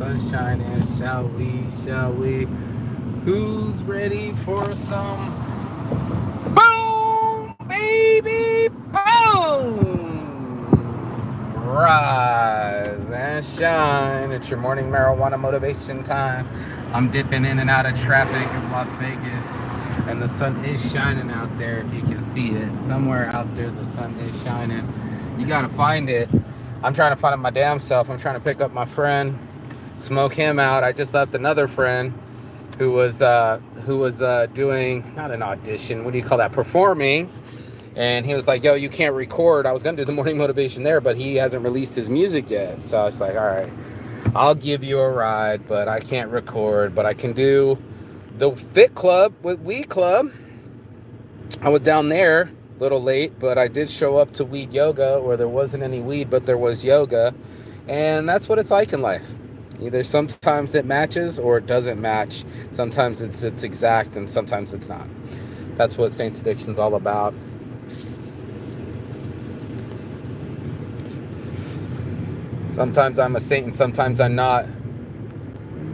sunshine and shall we? Who's ready for some boom, baby, boom? Rise and shine. It's your morning marijuana motivation time. I'm dipping in and out of traffic in Las Vegas, and the sun is shining out there if you can see it. Somewhere out there, the sun is shining. You gotta find it. I'm trying to find it my damn self. I'm trying to pick up my friend, smoke him out. I just left another friend who was doing not an audition. What do you call that? Performing. And he was like, "Yo, you can't record." I was gonna do the morning motivation there, but he hasn't released his music yet. So I was like, "All right, I'll give you a ride, but I can't record. But I can do the Fit Club with Weed Club." I was down there a little late, but I did show up to Weed Yoga, where there wasn't any weed, but there was yoga. And that's what it's like in life. Either sometimes it matches or it doesn't match. Sometimes it's exact and sometimes it's not. That's what Saints Addiction's all about. Sometimes I'm a saint and sometimes I'm not.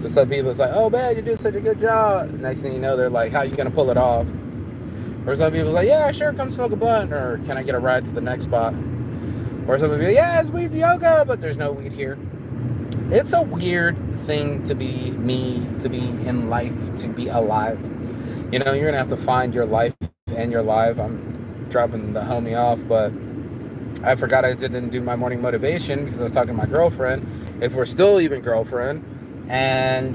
To some people, it's like, "Oh man, you're doing such a good job." Next thing you know, they're like, "How are you gonna pull it off?" Or some people, it's like, "Yeah, sure, come smoke a blunt," or "Can I get a ride to the next spot?" Or some people, "Yeah, it's weed yoga, but there's no weed here." It's a weird thing to be me, to be in life, to be alive. You know, you're gonna have to find your life and your life. I'm dropping the homie off, but I forgot I didn't do my morning motivation because I was talking to my girlfriend, if we're still even girlfriend, and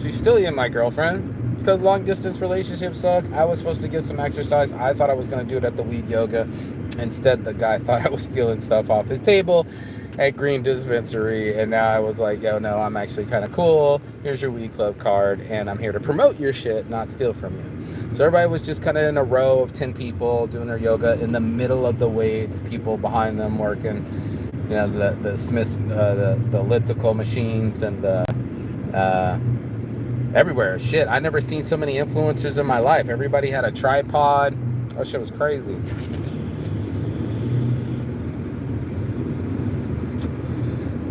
she's still even my girlfriend because long distance relationships suck. I was supposed to get some exercise. I thought I was going to do it at the Weed Yoga. Instead, the guy thought I was stealing stuff off his table at Green Dispensary, and now I was like, "Yo, no, I'm actually kind of cool. Here's your Weed Club card, and I'm here to promote your shit, not steal from you." So everybody was just kind of in a row of 10 people doing their yoga in the middle of the weights, people behind them working, you know, the Smiths, the elliptical machines, and the everywhere. Shit, I never seen so many influencers in my life. Everybody had a tripod. That shit was crazy.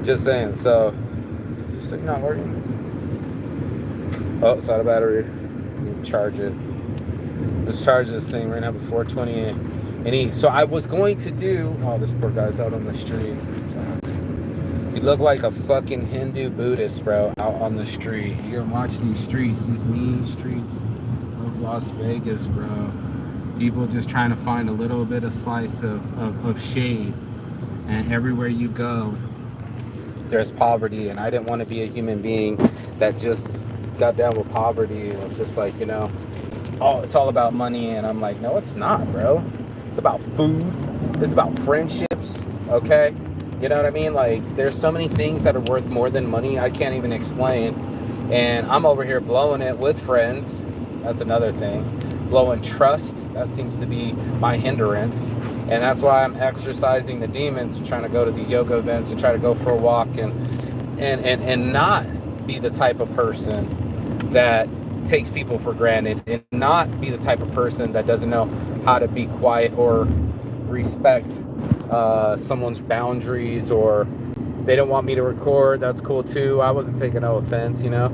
Just saying. So, this thing not working. Oh, it's out of battery. Need to charge it. Let's charge this thing. We're gonna have a 420 NE. So I was going to do. Oh, this poor guy's out on the street. You look like a fucking Hindu Buddhist, bro, out on the street. You gotta watch these streets, these mean streets of Las Vegas, bro. People just trying to find a little bit of slice of shade, and everywhere you go, there's poverty. And I didn't want to be a human being that just got down with poverty. It was just like, you know, oh, it's all about money. And I'm like, no, it's not, bro. It's about food. It's about friendships, okay? You know what I mean? Like, there's so many things that are worth more than money I can't even explain. And I'm over here blowing it with friends. That's another thing. Blowing trust. That seems to be my hindrance. And that's why I'm exercising the demons, trying to go to these yoga events and try to go for a walk and not be the type of person that takes people for granted, and not be the type of person that doesn't know how to be quiet or respect someone's boundaries, or they don't want me to record. That's cool too. I wasn't taking no offense, you know,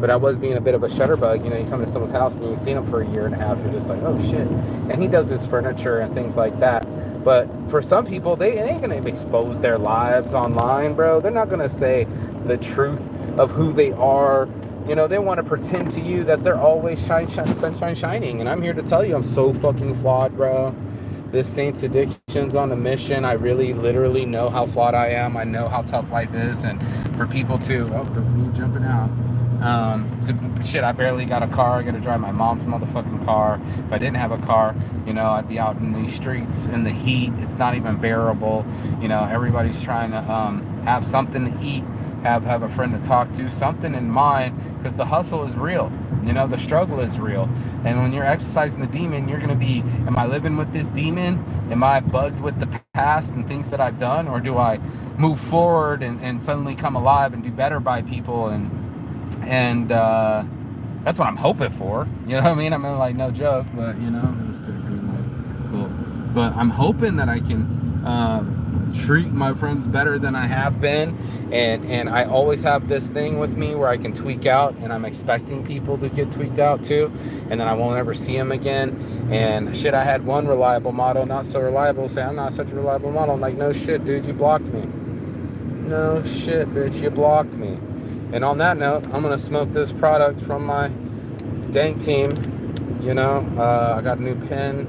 but I was being a bit of a shutterbug. You know, you come to someone's house and you've seen him for a year and a half, you're just like, oh shit. And he does his furniture and things like that. But for some people, they ain't gonna expose their lives online, bro. They're not gonna say the truth of who they are. You know, they want to pretend to you that they're always sunshine shining. And I'm here to tell you, I'm so fucking flawed, bro. This Saints Addiction's on a mission. I really, literally know how flawed I am. I know how tough life is. And for people to, oh, me jumping out. Shit, I barely got a car. I got to drive my mom's motherfucking car. If I didn't have a car, you know, I'd be out in these streets in the heat. It's not even bearable. You know, everybody's trying to have something to eat, have a friend to talk to, something in mind, because the hustle is real. You know, the struggle is real. And when you're exercising the demon, you're going to be, am I living with this demon? Am I bugged with the past and things that I've done? Or do I move forward and suddenly come alive and do better by people? And that's what I'm hoping for. You know what I mean? I mean, like, no joke, but, you know, it was pretty good. Like, cool. But I'm hoping that I can treat my friends better than I have been, and I always have this thing with me where I can tweak out, and I'm expecting people to get tweaked out too, and then I won't ever see them again. And shit, I had one reliable model, not so reliable, say I'm not such a reliable model. I'm like, no shit, dude, you blocked me. No shit, bitch, you blocked me. And on that note, I'm gonna smoke this product from my dank team. You know, I got a new pen,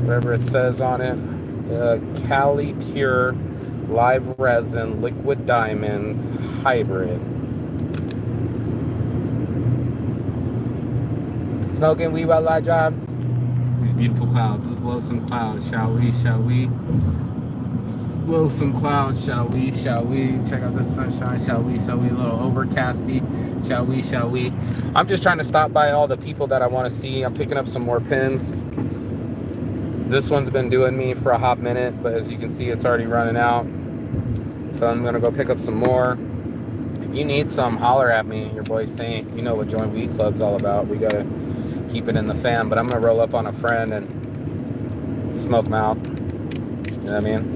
whatever it says on it. Cali Pure Live Resin Liquid Diamonds Hybrid. Smoking weed while I drive. These beautiful clouds. Let's blow some clouds, shall we? Shall we? Blow some clouds, shall we? Shall we? Check out the sunshine, shall we? Shall we? A little overcasty, shall we? Shall we? I'm just trying to stop by all the people that I want to see. I'm picking up some more pins. This one's been doing me for a hot minute, but as you can see, it's already running out. So I'm gonna go pick up some more. If you need some, holler at me. Your boy Saint. You know what Joint Weed Club's all about. We gotta keep it in the fam. But I'm gonna roll up on a friend and smoke them out. You know what I mean?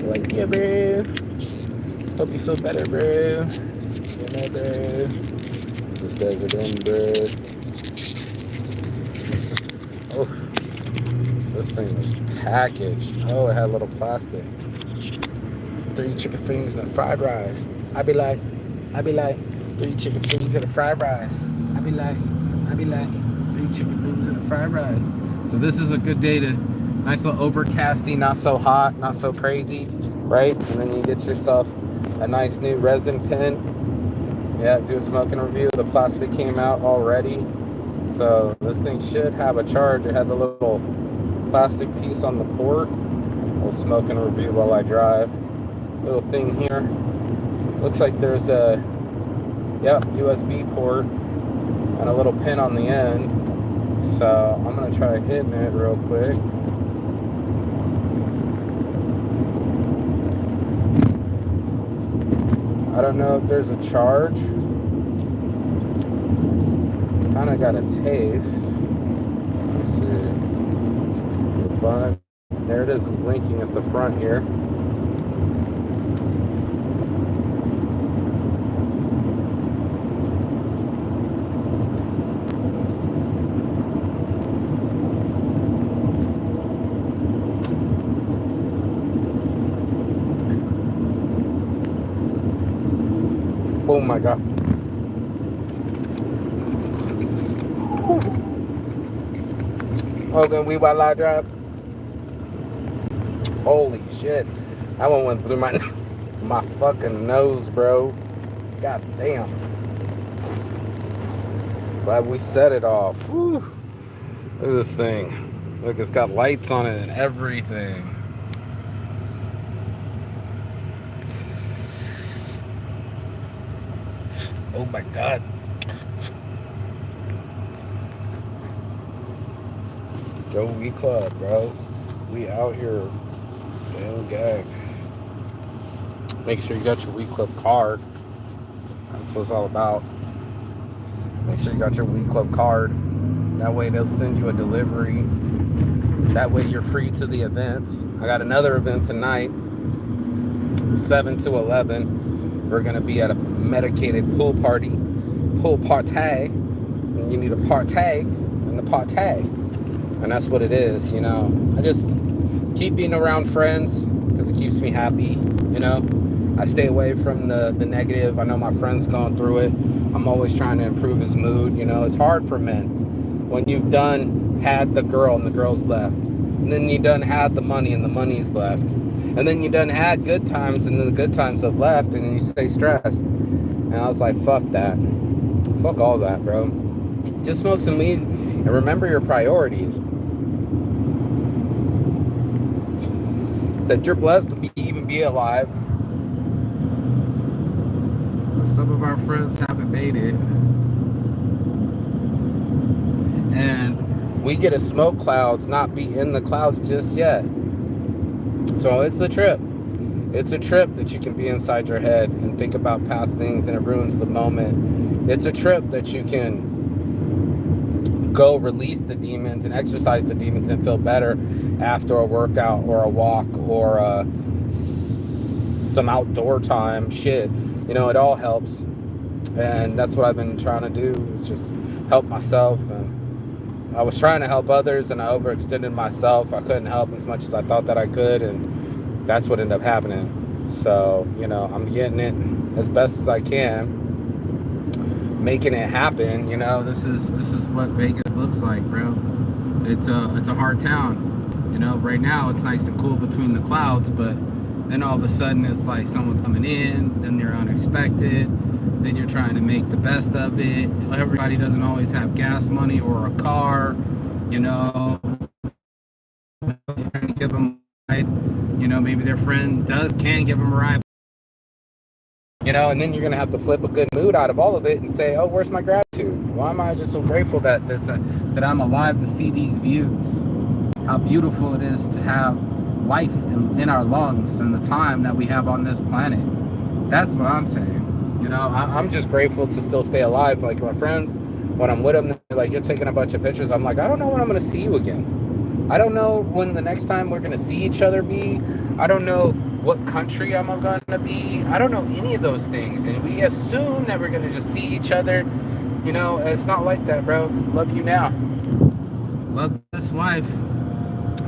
Like, yeah, bro. Hope you feel better, bro. You know, bro. This is Desert Inn, bro. Oh. This thing was packaged. Oh, it had a little plastic. 3 chicken fingers and a fried rice. I be like, 3 chicken fingers and a fried rice. I be like, 3 chicken fingers and a fried rice. So this is a good day to, nice little overcasty, not so hot, not so crazy, right? And then you get yourself a nice new resin pen. Yeah, do a smoking review. The plastic came out already. So this thing should have a charge. It had the little plastic piece on the port. We'll smoke and review while I drive. Little thing here. Looks like there's a USB port and a little pin on the end. So I'm gonna try hitting it real quick. I don't know if there's a charge. Kinda got a taste. Let's see. But there it is, it's blinking at the front here. Oh my God. Smoking weed while I drive. Holy shit. That one went through my fucking nose, bro. God damn. Glad we set it off. Whew. Look at this thing. Look, it's got lights on it and everything. Oh my God. Joint Weed Club, bro. We out here. Damn gang. Make sure you got your Weed Club card. That's what it's all about. Make sure you got your Weed Club card. That way they'll send you a delivery. That way you're free to the events. I got another event tonight, 7 to 11. We're gonna be at a medicated pool party. Pool partay. And you need to partake in the partay. And that's what it is, you know. I just keep being around friends because it keeps me happy, you know. I stay away from the negative. I know my friend's going through it. I'm always trying to improve his mood, you know. It's hard for men when you've done had the girl and the girl's left, and then you done had the money and the money's left, and then you done had good times and then the good times have left, and then you stay stressed. And I was like, fuck that, fuck all that, bro. Just smoke some weed and remember your priorities. That you're blessed to even be alive. Some of our friends haven't made it. And we get to smoke clouds, not be in the clouds just yet. So it's a trip. It's a trip that you can be inside your head and think about past things and it ruins the moment. It's a trip that you can go release the demons and exercise the demons and feel better after a workout or a walk or just some outdoor time, shit. You know, it all helps. And that's what I've been trying to do, is just help myself. And I was trying to help others, and I overextended myself. I couldn't help as much as I thought that I could, and that's what ended up happening. So, you know, I'm getting it as best as I can, making it happen. You know, this is what Vegas looks like, bro. It's a hard town. You know, right now it's nice and cool between the clouds, but then all of a sudden it's like someone's coming in, then they're unexpected, then you're trying to make the best of it. Everybody doesn't always have gas money or a car, you know. Give them a ride. You know, maybe their friend can give them a ride. You know, and then you're gonna have to flip a good mood out of all of it and say, oh, where's my gratitude? Why am I just so grateful that that I'm alive to see these views? How beautiful it is to have life in our lungs and the time that we have on this planet. That's what I'm saying. You know, I'm just grateful to still stay alive. Like my friends, when I'm with them, they're like, you're taking a bunch of pictures. I'm like, I don't know when I'm gonna see you again. I don't know when the next time we're gonna see each other be. I don't know what country I'm gonna be. I don't know any of those things. And we assume that we're gonna just see each other. You know, it's not like that, bro. Love you now. Love this life.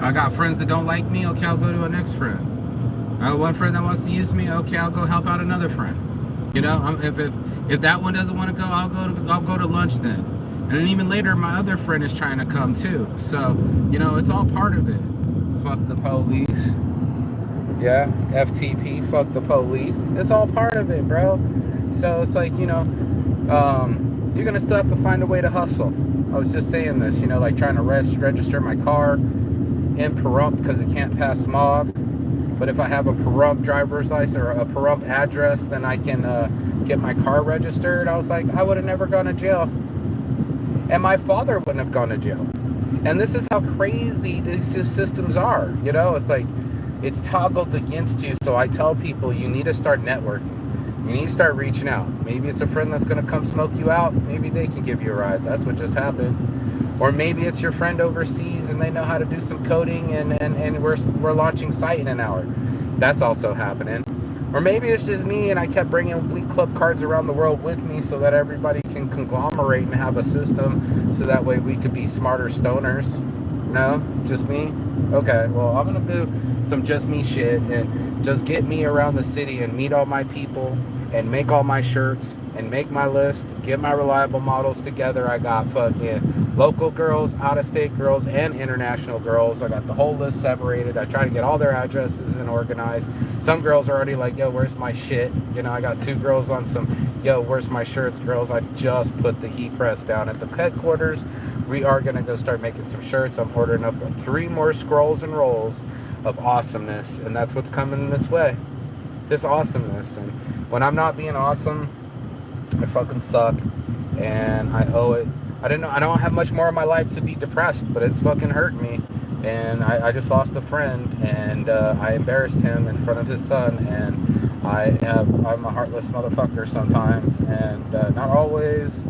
I got friends that don't like me. Okay, I'll go to a next friend. I got one friend that wants to use me. Okay, I'll go help out another friend. You know, if that one doesn't want to go, I'll go to lunch then. And then even later, my other friend is trying to come too. So, you know, it's all part of it. Fuck the police. Yeah, FTP, fuck the police. It's all part of it, bro. So it's like, you know, you're gonna still have to find a way to hustle. I was just saying this, you know, like trying to register my car in Pahrump because it can't pass smog. But if I have a Pahrump driver's license or a Pahrump address, then I can get my car registered. I was like, I would have never gone to jail. And my father wouldn't have gone to jail. And this is how crazy these systems are. You know, it's like, it's toggled against you. So I tell people, you need to start networking. You need to start reaching out. Maybe it's a friend that's going to come smoke you out. Maybe they can give you a ride. That's what just happened. Or maybe it's your friend overseas and they know how to do some coding and we're launching site in an hour. That's also happening. Or maybe it's just me and I kept bringing Weed Club cards around the world with me so that everybody can conglomerate and have a system so that way we could be smarter stoners. No? Just me? Okay, well, I'm going to do some just me shit and just get me around the city and meet all my people and make all my shirts and make my list, get my reliable models together. I got fucking local girls, out-of-state girls, and international girls. I got the whole list separated. I try to get all their addresses and organized. Some girls are already like, yo, where's my shit? You know, I got 2 girls on some, yo, where's my shirts, girls? I just put the heat press down at the headquarters. We are going to go start making some shirts. I'm ordering up 3 more scrolls and rolls of awesomeness, and that's what's coming this way. Just awesomeness. And when I'm not being awesome, I fucking suck, and I owe it. I don't have much more of my life to be depressed, but it's fucking hurting me. And I just lost a friend, and I embarrassed him in front of his son, and I'm a heartless motherfucker sometimes, and not always,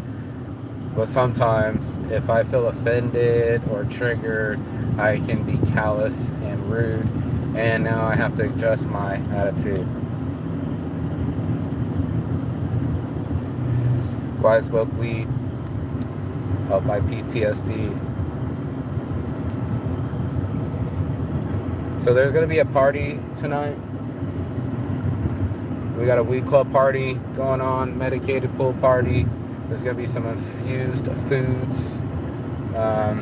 but sometimes if I feel offended or triggered, I can be callous and rude, and now I have to adjust my attitude. Why I smoke weed? Help my PTSD. So there's gonna be a party tonight. We got a Weed Club party going on, medicated pool party. There's gonna be some infused foods. It'll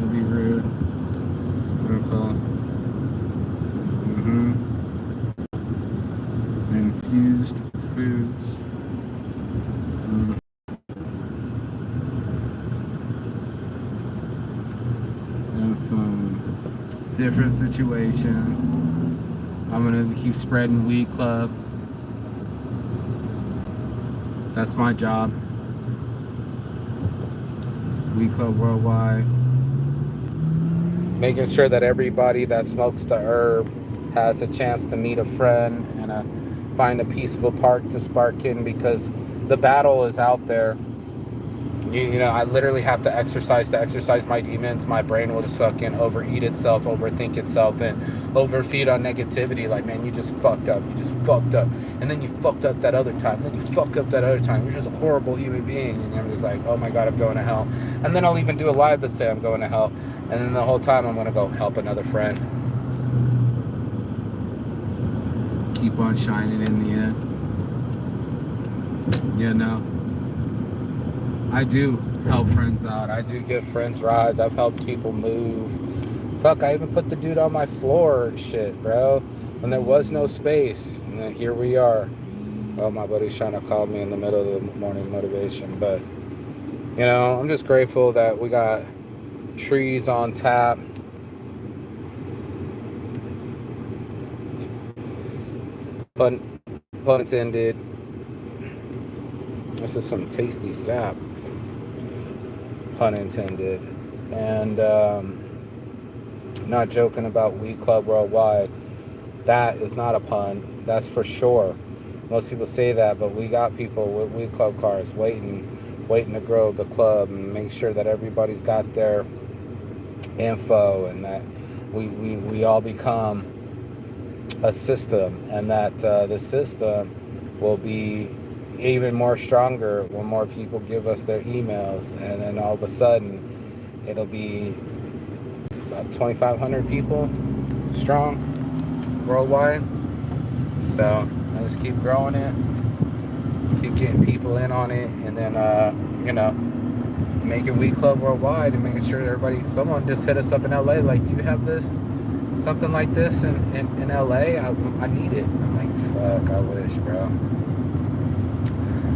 be rude. Infused foods. And some different situations. I'm gonna keep spreading Weed Club. That's my job. Weed Club Worldwide. Making sure that everybody that smokes the herb has a chance to meet a friend and find a peaceful park to spark in, because the battle is out there. You know, I literally have to exercise my demons. My brain will just fucking overeat itself, overthink itself, and overfeed on negativity. Like, man, you just fucked up. You just fucked up. And then you fucked up that other time. Then you fucked up that other time. You're just a horrible human being. And I'm just like, oh my God, I'm going to hell. And then I'll even do a live that say I'm going to hell. And then the whole time I'm going to go help another friend. Keep on shining in the end. You know? I do help friends out. I do give friends rides. I've helped people move. Fuck, I even put the dude on my floor and shit, bro. When there was no space. And then here we are. Oh, my buddy's trying to call me in the middle of the morning motivation. But, you know, I'm just grateful that we got trees on tap. Pun intended. This is some tasty sap. Pun intended. And not joking about Weed Club Worldwide. That is not a pun. That's for sure. Most people say that, but we got people with Weed Club cars waiting to grow the club and make sure that everybody's got their info and that we all become a system, and that the system will be even more stronger when more people give us their emails, and then all of a sudden it'll be about 2,500 people strong worldwide. So I just keep growing it, keep getting people in on it, and then you know, making Weed Club Worldwide and making sure that someone just hit us up in LA like, do you have this, something like this in LA? I need it. I'm like, fuck, I wish, bro.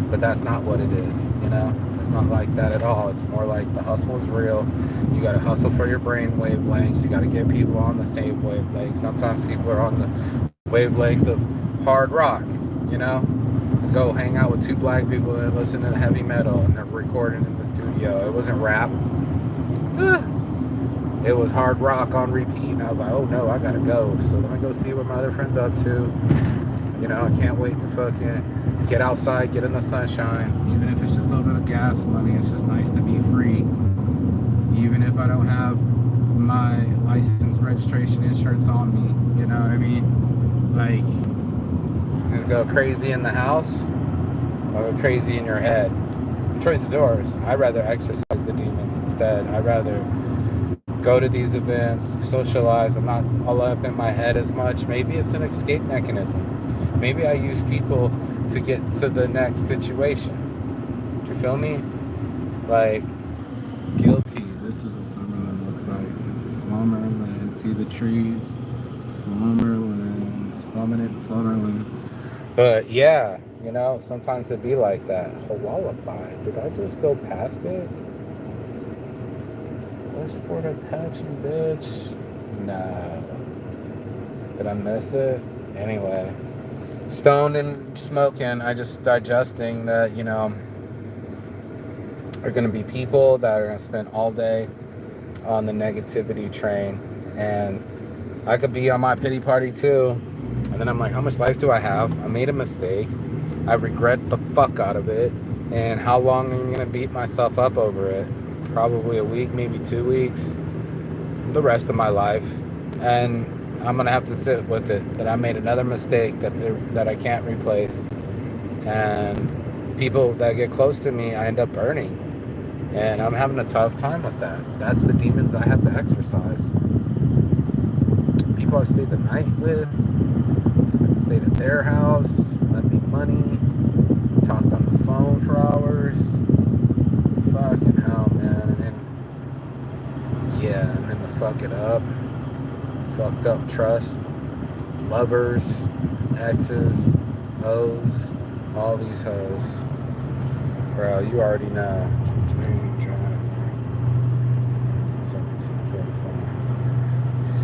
But that's not what it is, you know? It's not like that at all. It's more like the hustle is real. You gotta hustle for your brain wavelengths. You gotta get people on the same wavelength. Sometimes people are on the wavelength of hard rock, you know? Go hang out with two black people that listen to heavy metal and they're recording in the studio. It wasn't rap. It was hard rock on repeat. And I was like, oh no, I gotta go. So let me go see what my other friend's up to. You know, I can't wait to fucking get outside, get in the sunshine. Even if it's just a little bit of gas money, it's just nice to be free. Even if I don't have my license, registration, insurance on me. You know what I mean? Like, just go crazy in the house or go crazy in your head. The choice is yours. I'd rather exercise the demons instead. I'd rather go to these events, socialize. I'm not all up in my head as much. Maybe it's an escape mechanism. Maybe I use people to get to the next situation. Do you feel me? Like, guilty. This is what Summerlin looks like. Slumberland. See the trees? Slumberland. Slumberland. But yeah, you know, sometimes it'd be like that. Hualapai. Did I just go past it? Where's Fort Apache, bitch? No. Did I miss it? Anyway. Stoned and smoking. I just digesting that, you know, are going to be people that are going to spend all day on the negativity train. And I could be on my pity party too. And then I'm like, how much life do I have? I made a mistake. I regret the fuck out of it. And how long am I going to beat myself up over it? Probably a week, maybe 2 weeks. The rest of my life. And I'm going to have to sit with it. That I made another mistake that I can't replace. And people that get close to me, I end up burning. And I'm having a tough time with that. That's the demons I have to exercise. People I've stayed the night with, stayed at their house, lent me money, talked on the phone for hours. Fucking hell, man. And then to fuck it up. Fucked up trust. Lovers, exes, hoes, all these hoes. Bro, you already know.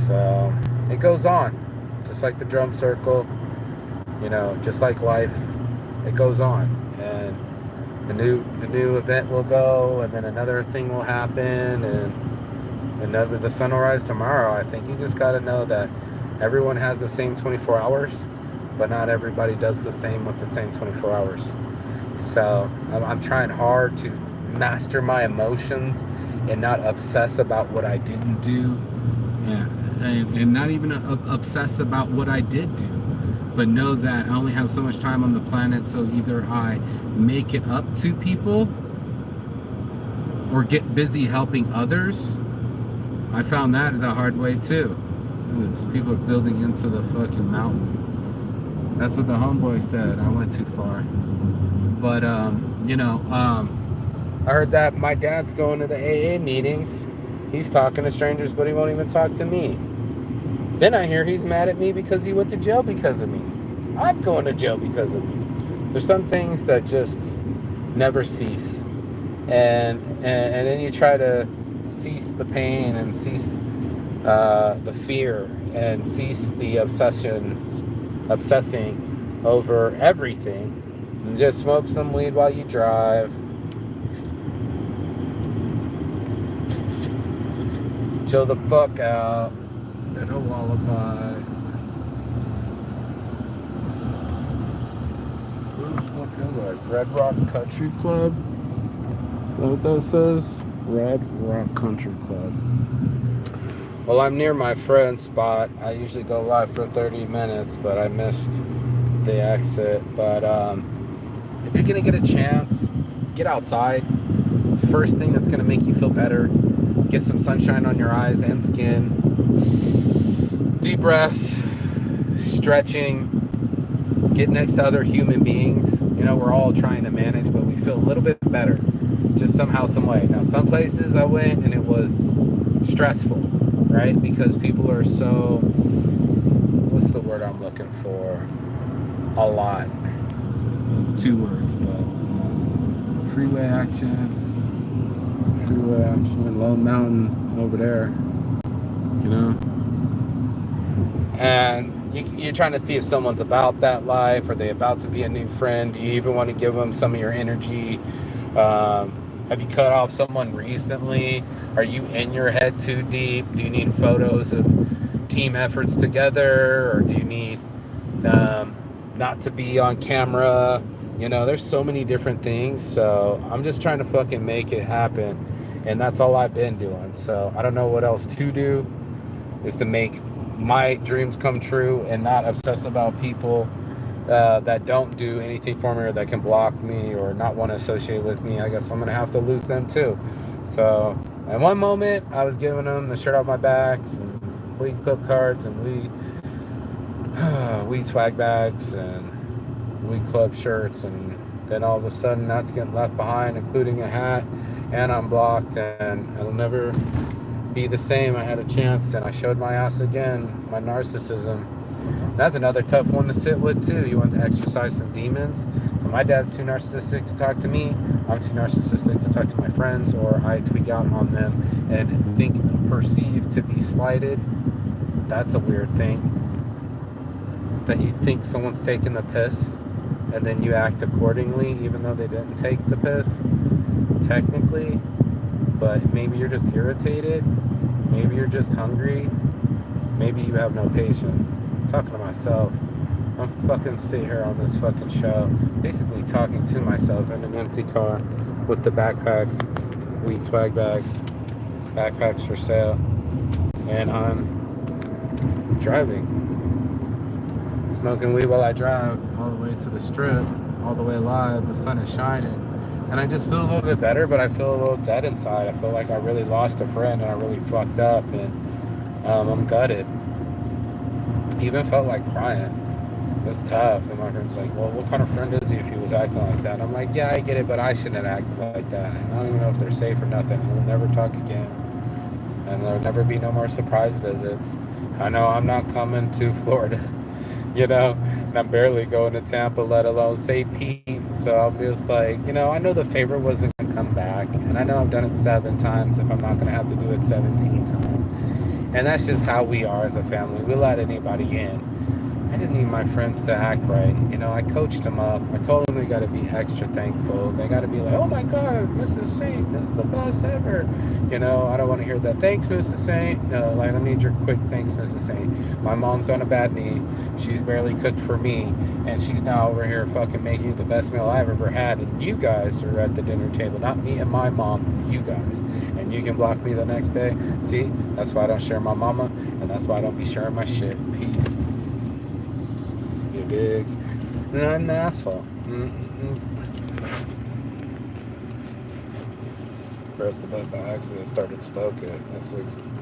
So it goes on, just like the drum circle, you know, just like life, it goes on, and the new event will go, and then another thing will happen, and the sun will rise tomorrow. I think you just got to know that everyone has the same 24 hours, but not everybody does the same with the same 24 hours. So I'm trying hard to master my emotions and not obsess about what I didn't do, and not even obsess about what I did do, but know that I only have so much time on the planet, so either I make it up to people or get busy helping others. I found that the hard way too. People are building into the fucking mountain. That's what the homeboy said. I went too far. But, I heard that my dad's going to the AA meetings. He's talking to strangers, but he won't even talk to me. Then I hear he's mad at me because he went to jail because of me. I'm going to jail because of me. There's some things that just never cease. And then you try to cease the pain and cease the fear and cease the obsessing over everything, and just smoke some weed while you drive. Chill the fuck out. Then a lullaby. What like Red Rock Country Club? Is that what that says? Red Rock Country Club. Well, I'm near my friend's spot. I usually go live for 30 minutes, but I missed the exit. But if you're gonna get a chance, get outside. It's the first thing that's gonna make you feel better. Get some sunshine on your eyes and skin. Deep breaths, stretching, get next to other human beings. We're all trying to manage, but we feel a little bit better, just somehow, some way. Now, some places I went and it was stressful, right? Because people are so, what's the word I'm looking for? A lot. It's 2 words, but freeway action, Lone Mountain over there, and you're trying to see if someone's about that life. Are they about to be a new friend? Do you even want to give them some of your energy? Have you cut off someone recently? Are you in your head too deep? Do you need photos of team efforts together? Or do you need not to be on camera? There's so many different things. So I'm just trying to fucking make it happen. And that's all I've been doing. So I don't know what else to do, is to make my dreams come true and not obsess about people that don't do anything for me or that can block me or not want to associate with me. I guess I'm going to have to lose them too. So at one moment, I was giving them the shirt off my backs and weed clip cards and weed swag bags and weed club shirts. And then all of a sudden, that's getting left behind, including a hat. And I'm blocked, and it'll never be the same. I had a chance, and I showed my ass again, my narcissism. That's another tough one to sit with, too. You want to exercise some demons. So my dad's too narcissistic to talk to me. I'm too narcissistic to talk to my friends, or I tweak out on them and perceive to be slighted. That's a weird thing. That you think someone's taking the piss, and then you act accordingly, even though they didn't take the piss. Technically, but maybe you're just irritated, maybe you're just hungry, maybe you have no patience. I'm talking to myself. I'm fucking sitting here on this fucking show, basically talking to myself in an empty car with the backpacks, weed swag bags, backpacks for sale, and I'm driving, smoking weed while I drive all the way to the strip, all the way live. The sun is shining. And I just feel a little bit better, but I feel a little dead inside. I feel like I really lost a friend and I really fucked up, and I'm gutted. Even felt like crying. It's tough. And my friend's like, well, what kind of friend is he if he was acting like that? And I'm like, yeah, I get it, but I shouldn't act like that. And I don't even know if they're safe or nothing. We'll never talk again. And there'll never be no more surprise visits. I know I'm not coming to Florida, and I'm barely going to Tampa, let alone St. Pete. So I'm just like, I know the favor wasn't going to come back. And I know I've done it 7 times if I'm not going to have to do it 17 times. And that's just how we are as a family. We let anybody in. I just need my friends to act right. You know, I coached them up. I told them they got to be extra thankful. They got to be like, oh my God, Mrs. Saint, this is the best ever. You know, I don't want to hear that. Thanks, Mrs. Saint. No, like, I don't need your quick thanks, Mrs. Saint. My mom's on a bad knee. She's barely cooked for me. And she's now over here fucking making the best meal I've ever had. And you guys are at the dinner table. Not me and my mom, you guys. And you can block me the next day. See, that's why I don't share my mama. And that's why I don't be sharing my shit. Peace. You dig? And I'm an asshole. Pressed the button by accident, started smoking. That's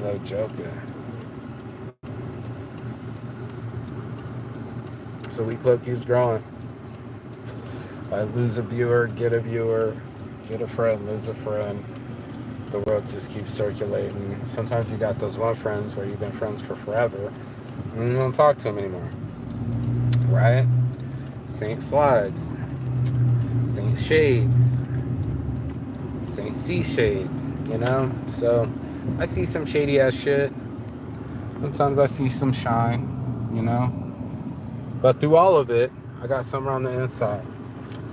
no joking. So Weak Low keeps growing. I lose a viewer, get a friend, lose a friend. The world just keeps circulating. Sometimes you got those one friends where you've been friends for forever and you don't talk to them anymore. Right? Saint Slides, Saint Shades, Saint C Shade, you know? So I see some shady ass shit. Sometimes I see some shine, you know? But through all of it, I got somewhere on the inside.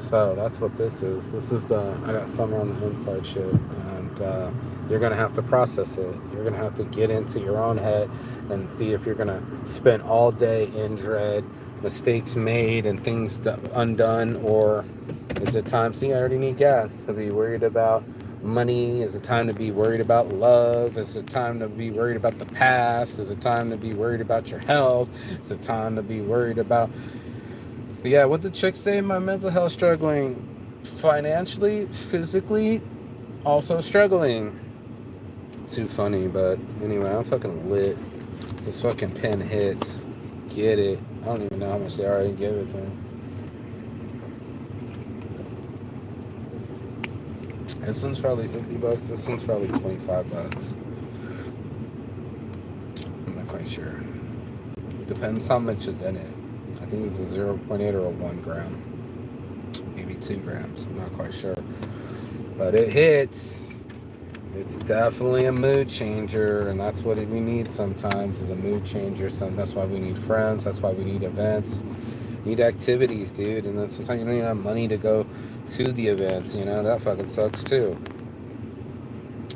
So that's what this is. I got somewhere on the inside shit. And you're going to have to process it. You're going to have to get into your own head and see if you're going to spend all day in dread, mistakes made and things undone, or is it time? See, I already need gas to be worried about money. Is it time to be worried about love? Is it time to be worried about the past? Is it time to be worried about your health? Is it time to be worried about... But yeah, what the chick say? My mental health struggling financially, physically, also struggling. Too funny, but anyway, I'm fucking lit. This fucking pen hits. Get it. I don't even know how much they already gave it to him. This one's probably $50. This one's probably $25. I'm not quite sure. Depends how much is in it. I think this is 0.8 or a 1 gram. Maybe 2 grams. I'm not quite sure. But it hits. It's definitely a mood changer, and that's what we need sometimes, is a mood changer. That's why we need friends. That's why we need events. Need activities, dude. And then sometimes you don't even have money to go to the events, you know? That fucking sucks too.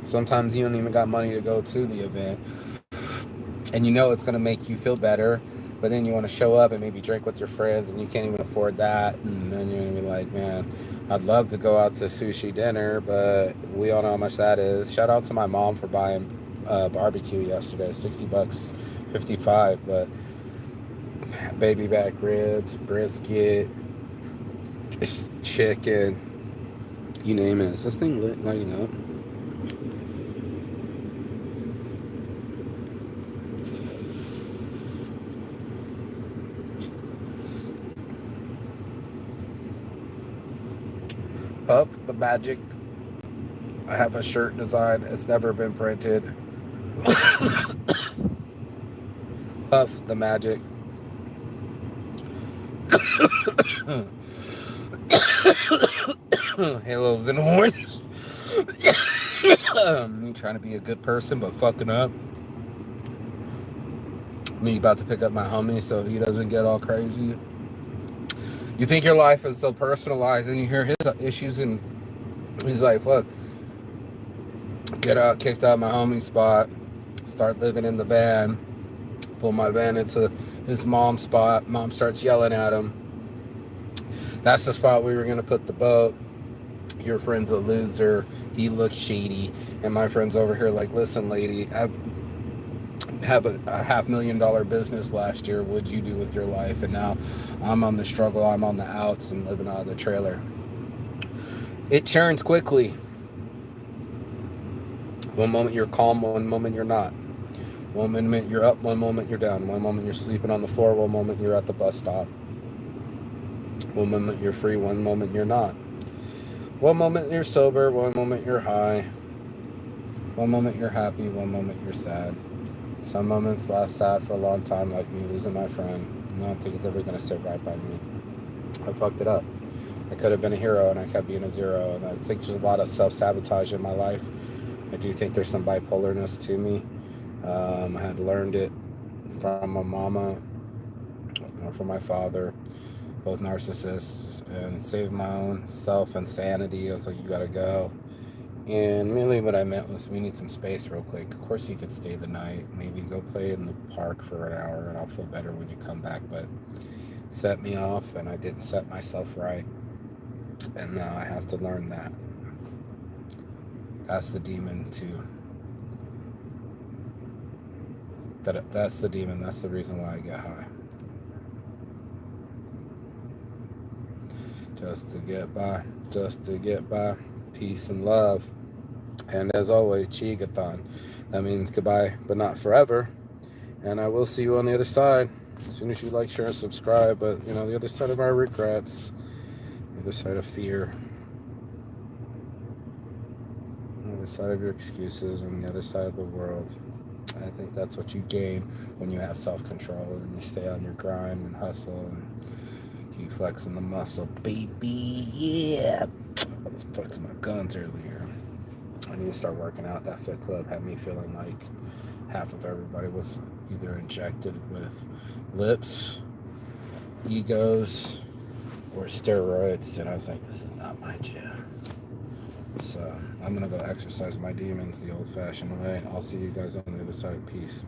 Sometimes you don't even got money to go to the event, and you know it's going to make you feel better, but then you want to show up and maybe drink with your friends, and you can't even afford that. And then you're going to be like, man, I'd love to go out to sushi dinner, but we all know how much that is. Shout out to my mom for buying barbecue yesterday. $60, 55, but baby back ribs, brisket, chicken, you name it. Is this thing lighting up? Puff the Magic. I have a shirt design. It's never been printed. Puff the Magic. Halos and horns. Me trying to be a good person but fucking up. Me about to pick up my homie so he doesn't get all crazy. You think your life is so personalized, and you hear his issues, and he's like, fuck, get out, kicked out my homie's spot, start living in the van, pull my van into his mom's spot. Mom starts yelling at him. That's the spot we were going to put the boat. Your friend's a loser. He looks shady. And my friend's over here like, listen, lady, I've have a $500,000 business last year. What'd you do with your life? And now I'm on the struggle. I'm on the outs and living out of the trailer. It churns quickly. One moment you're calm, one moment you're not. One moment you're up, one moment you're down. One moment you're sleeping on the floor, one moment you're at the bus stop. One moment you're free, one moment you're not. One moment you're sober, one moment you're high. One moment you're happy, one moment you're sad. Some moments last sad for a long time, like me losing my friend. I don't think it's ever going to sit right by me. I fucked it up. I could have been a hero, and I kept being a zero. And I think there's a lot of self-sabotage in my life. I do think there's some bipolarness to me. I had learned it from my mama. one from my father, both narcissists, and saved my own self and sanity. I was like, you gotta go. And mainly what I meant was we need some space real quick. Of course you could stay the night, maybe go play in the park for an hour and I'll feel better when you come back, but set me off and I didn't set myself right. And now I have to learn that. That's the demon too. That's the demon. That's the reason why I get high. Just to get by. Just to get by. Peace and love. And as always, Chigathon. That means goodbye, but not forever. And I will see you on the other side. As soon as you like, share, and subscribe. But, you know, the other side of our regrets. The other side of fear. The other side of your excuses. And the other side of the world. I think that's what you gain when you have self-control and you stay on your grind and hustle and keep flexing the muscle, baby. Yeah. I was flexing my guns earlier. I need to start working out. That Fit Club had me feeling like half of everybody was either injected with lips, egos, or steroids, and I was like, this is not my jam. So I'm gonna go exercise my demons the old-fashioned way. I'll see you guys on the other side. Peace.